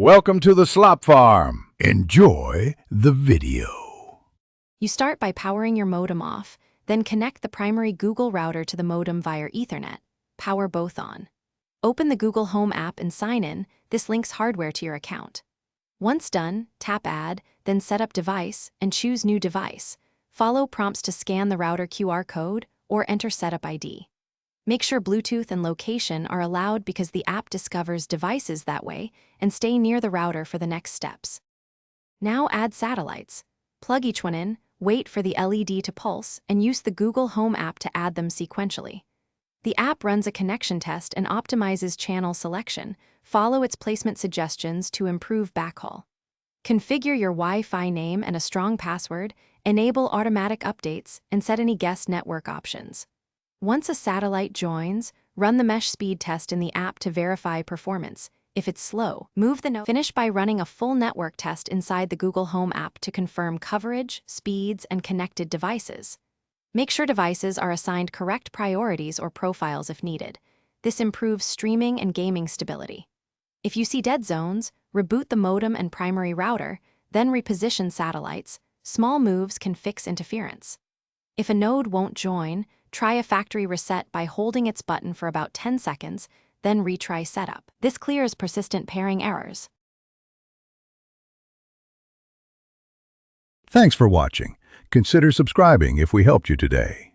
Welcome to the slop farm. Enjoy the video. You start by powering your modem off, then connect the primary Google router to the modem via Ethernet. Power both on. Open the Google Home app and sign in. This links hardware to your account. Once done, tap Add, then Set up Device and choose New Device. Follow prompts to scan the router QR code or enter Setup ID. Make sure Bluetooth and location are allowed because the app discovers devices that way, and stay near the router for the next steps. Now add satellites. Plug each one in, wait for the LED to pulse, and use the Google Home app to add them sequentially. The app runs a connection test and optimizes channel selection. Follow its placement suggestions to improve backhaul. Configure your Wi-Fi name and a strong password, enable automatic updates, and set any guest network options. Once a satellite joins, run the mesh speed test in the app to verify performance. If it's slow, move the node. Finish by running a full network test inside the Google Home app to confirm coverage, speeds, and connected devices. Make sure devices are assigned correct priorities or profiles if needed. This improves streaming and gaming stability. If you see dead zones, reboot the modem and primary router, then reposition satellites. Small moves can fix interference. If a node won't join, try a factory reset by holding its button for about 10 seconds, then retry setup. This clears persistent pairing errors. Thanks for watching. Consider subscribing if we helped you today.